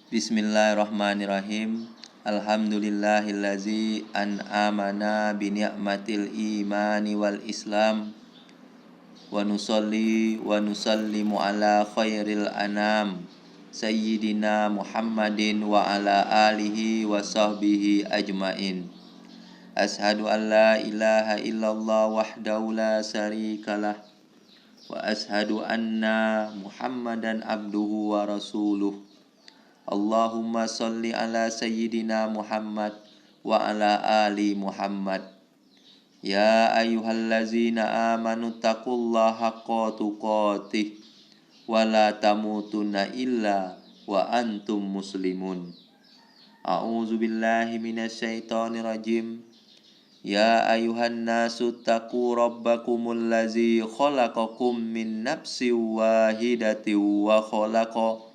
Bismillahirrahmanirrahim. Alhamdulillahillazi an'amana bi ni'matil imani wal islam wa nusalli wa nusallimu ala khairil anam sayyidina Muhammadin wa ala alihi wa sahbihi ajmain. Ashhadu an la ilaha illallah wahdahu la syarikalah wa ashhadu anna Muhammadan abduhu wa rasuluh. Allahumma salli ala sayyidina Muhammad wa ala ali Muhammad. Ya ayyuhallazina amanu taqullaha haqqa tuqatih wa la tamutunna illa wa antum muslimun. A'udzu billahi minasyaitonir rajim. Ya ayyuhan nasu taqu rabbakumul ladzi khalaqakum min nafsin wahidatin wa khalaqa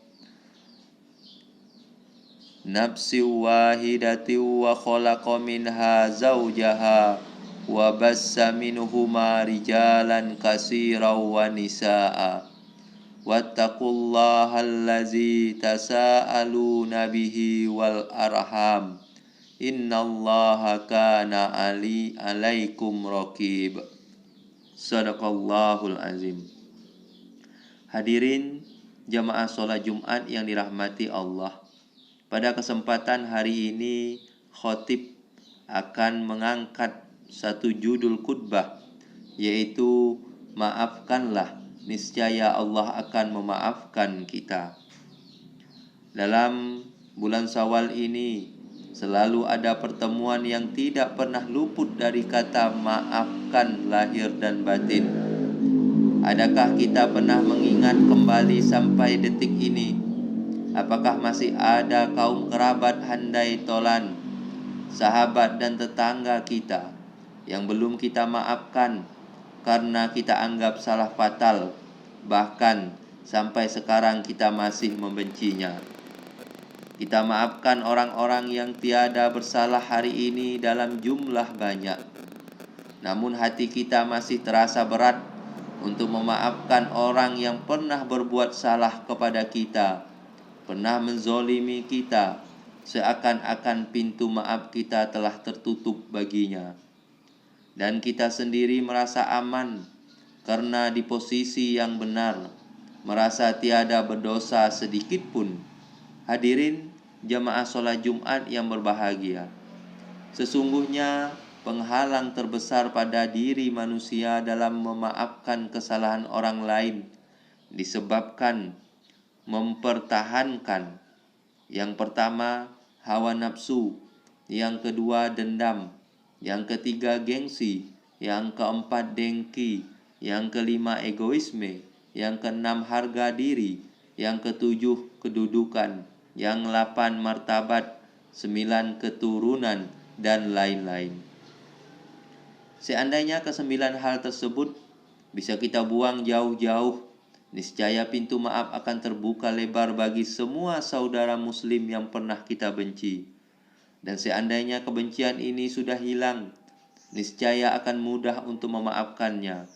minha zawjaha wa bassa minhuma rijalan katsiran wa nisaa wattaqullaha allazi tasaaluna bihi wal arham innallaha kana alaikum raqib. Shadaqallahul azim. Hadirin jamaah sholat Jumat yang dirahmati Allah. Pada kesempatan hari ini, khotib akan mengangkat satu judul khutbah, yaitu maafkanlah, niscaya Allah akan memaafkan kita. Dalam bulan Syawal ini, selalu ada pertemuan yang tidak pernah luput dari kata maafkan lahir dan batin. Adakah kita pernah mengingat kembali sampai detik ini? Apakah masih ada kaum kerabat handai tolan, sahabat dan tetangga kita yang belum kita maafkan karena kita anggap salah fatal, bahkan sampai sekarang kita masih membencinya? Kita maafkan orang-orang yang tiada bersalah hari ini dalam jumlah banyak, namun hati kita masih terasa berat untuk memaafkan orang yang pernah berbuat salah kepada kita, pernah menzolimi kita, seakan-akan pintu maaf kita telah tertutup baginya. Dan kita sendiri merasa aman karena di posisi yang benar, merasa tiada berdosa sedikit pun. Hadirin jamaah sholat Jumat yang berbahagia, sesungguhnya penghalang terbesar pada diri manusia dalam memaafkan kesalahan orang lain disebabkan mempertahankan, yang pertama, hawa nafsu, yang kedua, dendam, yang ketiga, gengsi, yang keempat, dengki, yang kelima, egoisme, yang keenam, harga diri, yang ketujuh, kedudukan, yang 8, martabat, 9, keturunan, dan lain-lain. Seandainya kesembilan hal tersebut bisa kita buang jauh-jauh, niscaya pintu maaf akan terbuka lebar bagi semua saudara muslim yang pernah kita benci. Dan seandainya kebencian ini sudah hilang, niscaya akan mudah untuk memaafkannya.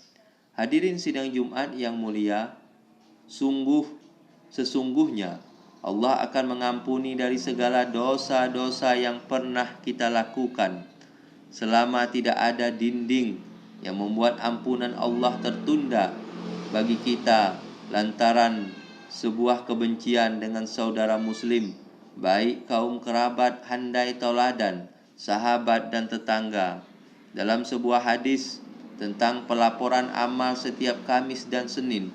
Hadirin sidang Jumat yang mulia, sesungguhnya Allah akan mengampuni dari segala dosa-dosa yang pernah kita lakukan, selama tidak ada dinding yang membuat ampunan Allah tertunda bagi kita lantaran sebuah kebencian dengan saudara muslim, baik kaum kerabat handai tauladan, sahabat dan tetangga. Dalam sebuah hadis tentang pelaporan amal setiap Kamis dan Senin,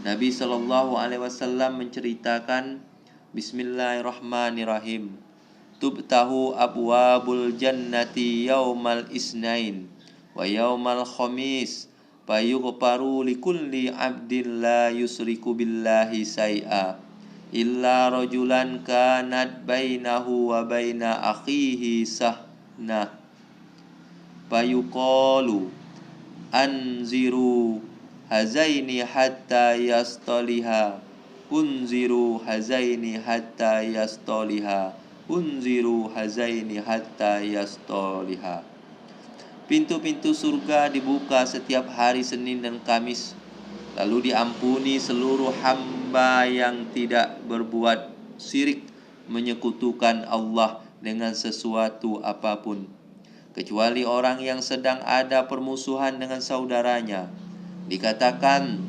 Nabi SAW menceritakan, Bismillahirrahmanirrahim, tubtahu abwabul jannati yaumal isnain wa yaumal khamis fayughfaru likulli abdin la yusriku billahi say'a illa rajulan kanat bainahu wa baina akhihi sahna fayuqalu anziru hazaini hatta yastaliha unziru hazaini hatta yastaliha unziru hazaini hatta yastaliha. Pintu-pintu surga dibuka setiap hari Senin dan Kamis, lalu diampuni seluruh hamba yang tidak berbuat syirik menyekutukan Allah dengan sesuatu apapun, kecuali orang yang sedang ada permusuhan dengan saudaranya. Dikatakan,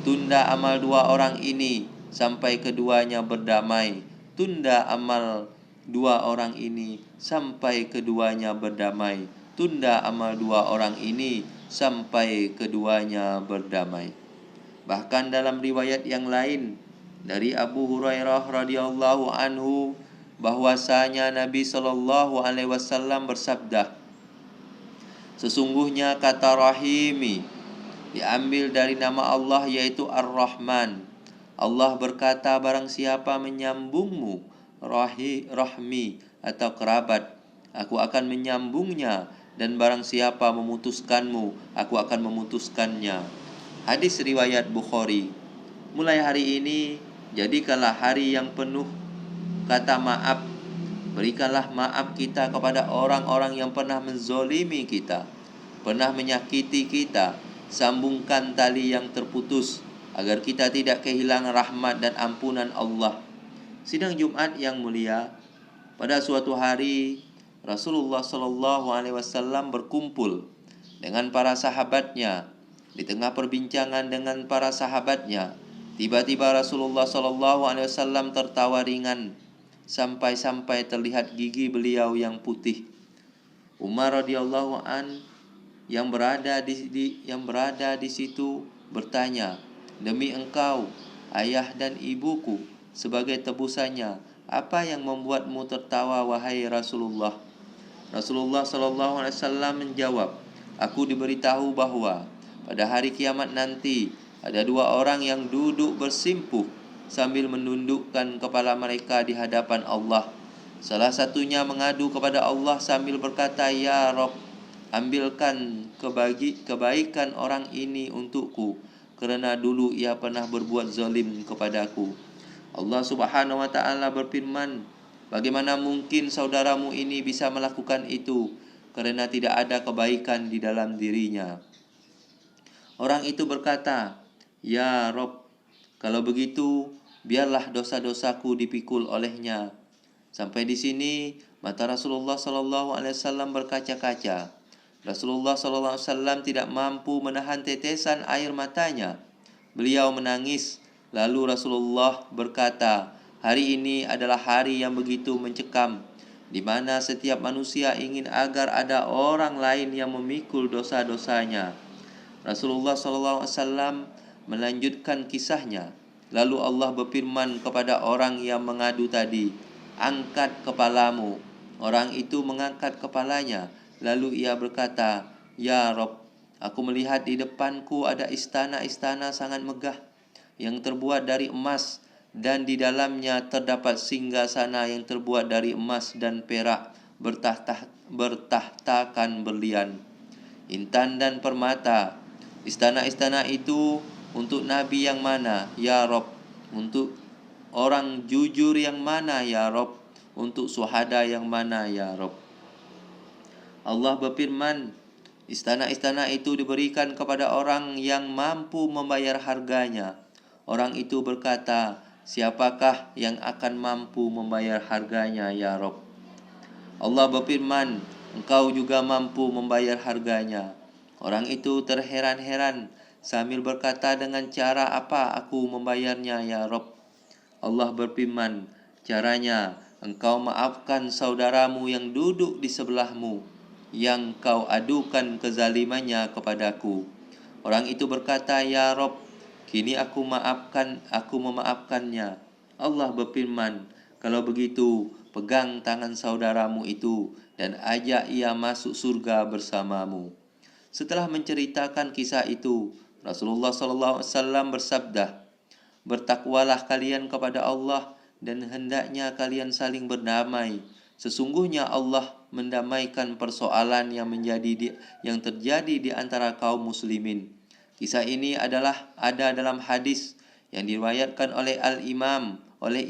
tunda amal dua orang ini sampai keduanya berdamai. Tunda amal dua orang ini sampai keduanya berdamai. Tunda amal dua orang ini sampai keduanya berdamai. Bahkan dalam riwayat yang lain dari Abu Hurairah radhiyallahu anhu bahwasanya Nabi sallallahu alaihi wasallam bersabda, sesungguhnya kata rahimi diambil dari nama Allah yaitu Ar-Rahman. Allah berkata, barang siapa menyambungmu rahmi atau kerabat, aku akan menyambungnya, dan barang siapa memutuskanmu, aku akan memutuskannya. Hadis riwayat Bukhari. Mulai hari ini, jadikanlah hari yang penuh kata maaf. Berikanlah maaf kita kepada orang-orang yang pernah menzolimi kita, pernah menyakiti kita. Sambungkan tali yang terputus agar kita tidak kehilangan rahmat dan ampunan Allah. Sidang Jumat yang mulia, pada suatu hari Rasulullah Shallallahu Alaihi Wasallam berkumpul dengan para sahabatnya. Di tengah perbincangan dengan para sahabatnya, tiba-tiba Rasulullah Shallallahu Alaihi Wasallam tertawa ringan sampai-sampai terlihat gigi beliau yang putih. Umar radhiyallahu an yang berada di situ bertanya, demi engkau, ayah dan ibuku, sebagai tebusannya, apa yang membuatmu tertawa wahai Rasulullah? Rasulullah Shallallahu Alaihi Wasallam menjawab, aku diberitahu bahwa pada hari kiamat nanti ada dua orang yang duduk bersimpuh sambil menundukkan kepala mereka di hadapan Allah. Salah satunya mengadu kepada Allah sambil berkata, ya Rob, ambilkan kebaikan orang ini untukku, kerana dulu ia pernah berbuat zalim kepadaku. Allah Subhanahu wa ta'ala berfirman, bagaimana mungkin saudaramu ini bisa melakukan itu, kerana tidak ada kebaikan di dalam dirinya. Orang itu berkata, ya Rob, kalau begitu biarlah dosa-dosaku dipikul olehnya. Sampai di sini mata Rasulullah Sallallahu Alaihi Wasallam berkaca-kaca. Rasulullah Sallallahu Alaihi Wasallam tidak mampu menahan tetesan air matanya. Beliau menangis. Lalu Rasulullah berkata, hari ini adalah hari yang begitu mencekam, di mana setiap manusia ingin agar ada orang lain yang memikul dosa-dosanya. Rasulullah Sallallahu Alaihi Wasallam melanjutkan kisahnya. Lalu Allah berfirman kepada orang yang mengadu tadi, angkat kepalamu. Orang itu mengangkat kepalanya. Lalu ia berkata, ya Rob, aku melihat di depanku ada istana-istana sangat megah yang terbuat dari emas, dan di dalamnya terdapat singgasana yang terbuat dari emas dan perak bertahtakan berlian, intan dan permata. Istana-istana itu untuk Nabi yang mana, ya Rob? Untuk orang jujur yang mana, ya Rob? Untuk syuhada yang mana, ya Rob? Allah berfirman, istana-istana itu diberikan kepada orang yang mampu membayar harganya. Orang itu berkata, siapakah yang akan mampu membayar harganya, ya Rob? Allah berfirman, engkau juga mampu membayar harganya. Orang itu terheran-heran sambil berkata, dengan cara apa aku membayarnya, ya Rob? Allah berfirman, caranya engkau maafkan saudaramu yang duduk di sebelahmu, yang kau adukan kezalimannya kepadaku. Orang itu berkata, ya Rob, kini aku memaafkannya. Allah berfirman, kalau begitu pegang tangan saudaramu itu dan ajak ia masuk surga bersamamu. Setelah menceritakan kisah itu, Rasulullah SAW bersabda, bertakwalah kalian kepada Allah dan hendaknya kalian saling berdamai. Sesungguhnya Allah mendamaikan persoalan yang terjadi di antara kaum muslimin. Kisah ini ada dalam hadis yang diriwayatkan oleh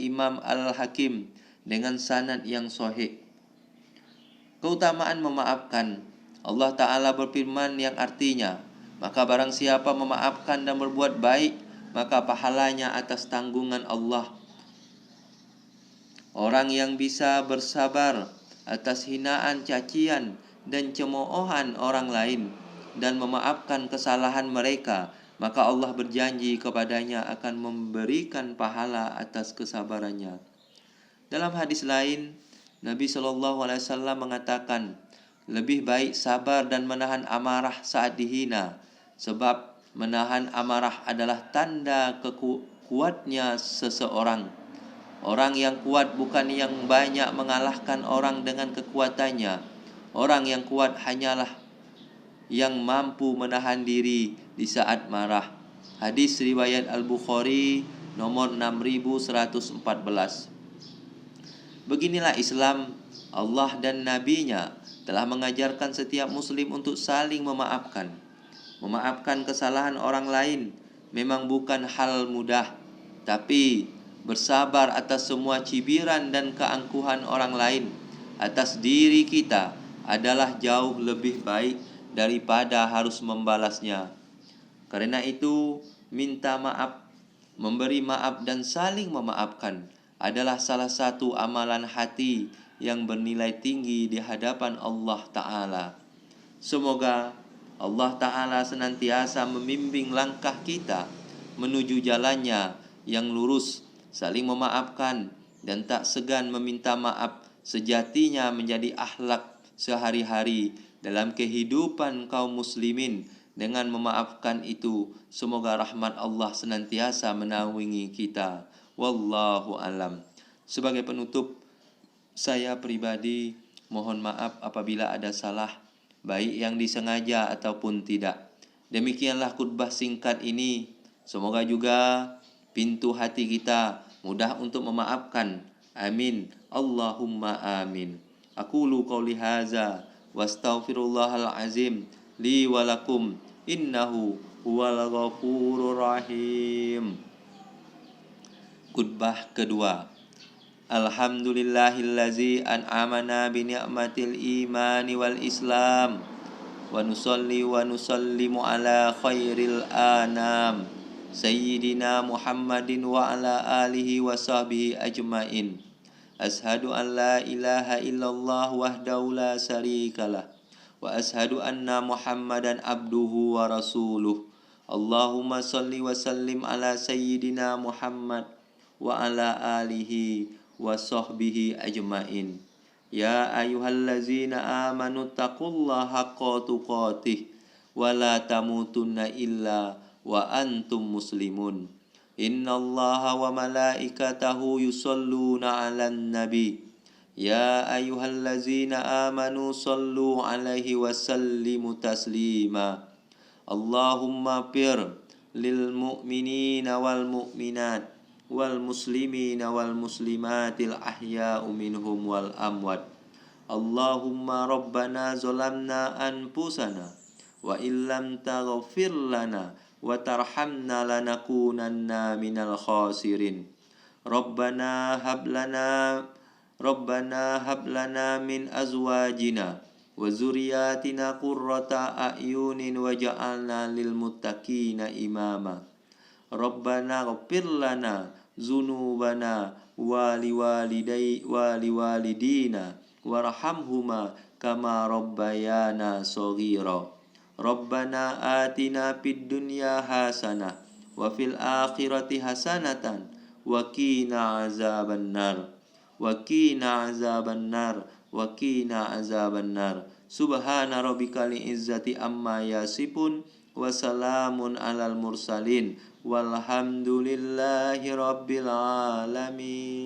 Imam Al-Hakim dengan sanad yang sahih. Keutamaan memaafkan. Allah Ta'ala berfirman yang artinya, maka barang siapa memaafkan dan berbuat baik, maka pahalanya atas tanggungan Allah. Orang yang bisa bersabar atas hinaan, cacian, dan cemoohan orang lain dan memaafkan kesalahan mereka, maka Allah berjanji kepadanya akan memberikan pahala atas kesabarannya. Dalam hadis lain, Nabi Shallallahu Alaihi Wasallam mengatakan, lebih baik sabar dan menahan amarah saat dihina, sebab menahan amarah adalah tanda kuatnya seseorang. Orang yang kuat bukan yang banyak mengalahkan orang dengan kekuatannya. Orang yang kuat hanyalah yang mampu menahan diri di saat marah. Hadis riwayat Al-Bukhari nomor 6114. Beginilah Islam. Allah dan Nabi-Nya telah mengajarkan setiap muslim untuk saling memaafkan. Memaafkan kesalahan orang lain memang bukan hal mudah, tapi bersabar atas semua cibiran dan keangkuhan orang lain atas diri kita adalah jauh lebih baik daripada harus membalasnya. Karena itu, minta maaf, memberi maaf dan saling memaafkan adalah salah satu amalan hati yang bernilai tinggi di hadapan Allah Ta'ala. Semoga Allah Ta'ala senantiasa membimbing langkah kita menuju jalannya yang lurus. Saling memaafkan dan tak segan meminta maaf sejatinya menjadi akhlak sehari-hari dalam kehidupan kaum muslimin. Dengan memaafkan itu, semoga rahmat Allah senantiasa menaungi kita. Wallahu alam. Sebagai penutup, saya pribadi mohon maaf apabila ada salah, baik yang disengaja ataupun tidak. Demikianlah khutbah singkat ini. Semoga juga pintu hati kita mudah untuk memaafkan. Amin. Allahumma amin. Aqulu qauli hadza wastaghfirullahal azim li wa lakum innahu huwal ghafurur rahim. Khutbah kedua. Alhamdulillahillazi an'amana bi ni'matil imani wal islam wa nusalli wa nusallimu ala khairil anam Sayyidina Muhammadin wa ala alihi wa sahbihi ajmain. Ashhadu an la ilaha illallah wahdahu la syarikalah wa ashhadu anna Muhammadan abduhu wa rasuluh. Allahumma salli wa sallim ala Sayyidina Muhammad wa ala alihi wa sahbihi ajmain. Ya ayyuhallazina amanu taqullaha haqqa tuqatih wa la tamutunna illa wa antum muslimun. Innallaha wa malaikatahu yusalluna 'alan nabi. Ya ayyuhallazina amanu sallu 'alaihi wa sallimu taslima. Allahumma fir lil mu'minina wal mu'minat wal muslimina wal muslimatil ahya'u minhum wal amwat. Allahumma rabbana zalamna anfusana wa illam taghfir lana wa tarhamna lanakunanna minal khasirin. Rabbana hab lana min azwajina wa zurriyatina qurrata a'yunin waj'alna lil muttaqina imama. Rabbana ighfir lana dzunubana wa liwalidina warhamhuma kama rabbayana shaghira. Rabbana atina fid dunya hasanah wa fil akhirati hasanatan wa qina azabannar wa qina azabannar wa qina azabannar. Subhana rabbikal izzati amma yasifun wa salamun alal mursalin walhamdulillahi rabbil alamin.